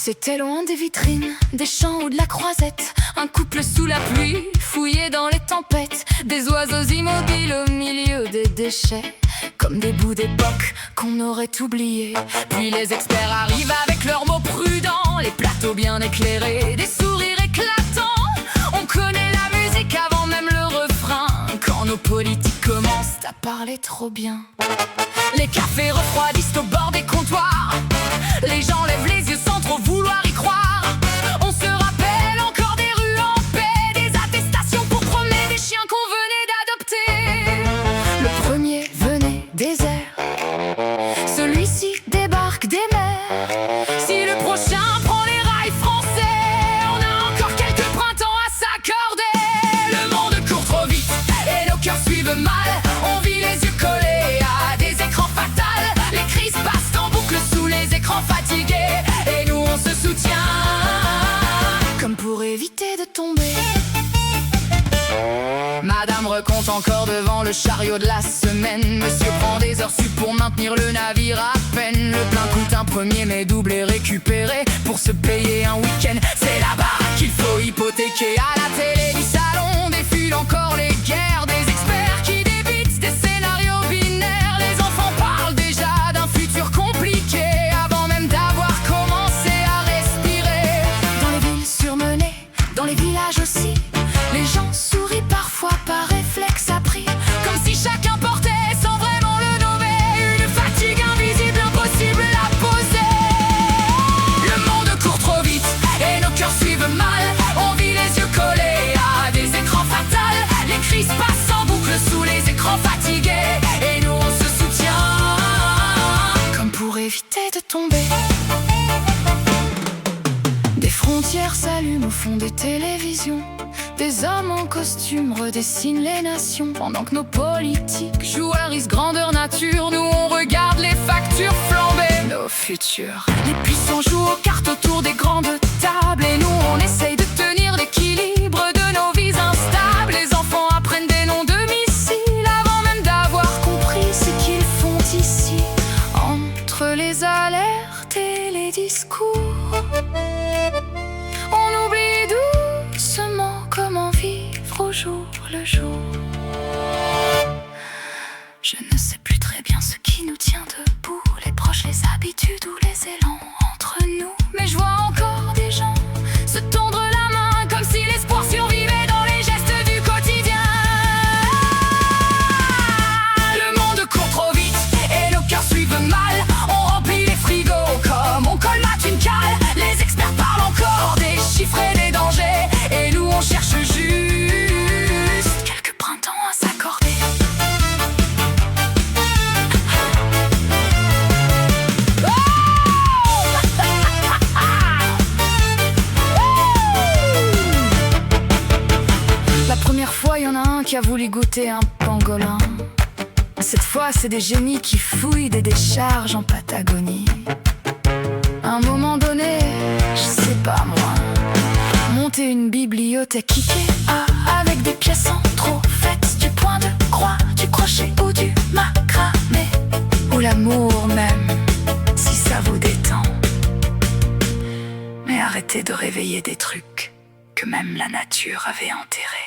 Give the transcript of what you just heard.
C'était loin des vitrines, des champs ou de la croisette. Un couple sous la pluie, fouillé dans les tempêtes. Des oiseaux immobiles au milieu des déchets, comme des bouts d'époque qu'on aurait oubliés. Puis les experts arrivent avec leurs mots prudents, les plateaux bien éclairés, des sourires éclatants. On connaît la musique avant même le refrain, quand nos politiques commencent à parler trop bien. Les cafés refroidissent au bord des comptoirs, les gens lèvent les yeux sans trop vouloir y croire. On se rappelle encore des rues en paix, des attestations pour promener des chiens qu'on venait d'adopter. Le premier venait des airs, celui-ci débarque des mers. Si le prochain prend les rails français, on a encore quelques printemps à s'accorder. Le monde court trop vite et nos cœurs suivent mal. On vit les yeux collés à des écrans fatals. Les crises passent en boucle sous les écrans fatigués, et nous on se soutient comme pour éviter de tomber. Madame recompte encore devant le chariot de la semaine. Monsieur prend des heures sup pour maintenir le navire à peine. Le plein coûte un premier mais doublé récupéré pour se payer un week-end. C'est là-bas qu'il faut hypothéquer. À la télé du salon défilent encore les guerres, des experts qui débitent des scénarios binaires. Les enfants parlent déjà d'un futur compliqué avant même d'avoir commencé à respirer. Dans les villes surmenées, dans les villages aussi, les gens sourient parfois par réflexe appris, comme si chacun portait sans vraiment le nommer une fatigue invisible, impossible à poser. Le monde court trop vite et nos cœurs suivent mal. On vit les yeux collés à des écrans fatals. Les crises passent en boucle sous les écrans fatigués, et nous on se soutient comme pour éviter de tomber. Des frontières s'allument au fond des télévisions, des hommes en costume redessinent les nations. Pendant que nos politiques jouent à risque grandeur nature, nous on regarde les factures flamber nos futurs. Les puissants jouent aux cartes autour des grandes tables, et nous on essaye de tenir l'équilibre de nos vies instables. Les enfants apprennent des noms de missiles avant même d'avoir compris ce qu'ils font ici. Entre les alertes et les discours, on oublie doucement comment vivre au jour le jour. Je ne sais plus très bien ce qui nous tient debout, les proches, les habitudes ou les élans entre nous. Mais je vois encore des gens se tendre la main, comme si l'espoir survivait dans les gestes du quotidien. Le monde court trop vite et nos cœurs suivent mal. On remplit les frigos comme on colmate une cale. Les experts parlent encore des chiffres et des dangers, et nous on cherche juste quelques printemps à s'accorder. La première fois, y en a un qui a voulu goûter un pangolin. Cette fois, c'est des génies qui fouillent des décharges en Patagonie. À un moment donné, je sais pas moi, monter une bibliothèque Ikea avec des pièces en trop faites du point de croix, du crochet ou du macramé, ou l'amour même, si ça vous détend. Mais arrêtez de réveiller des trucs que même la nature avait enterrés.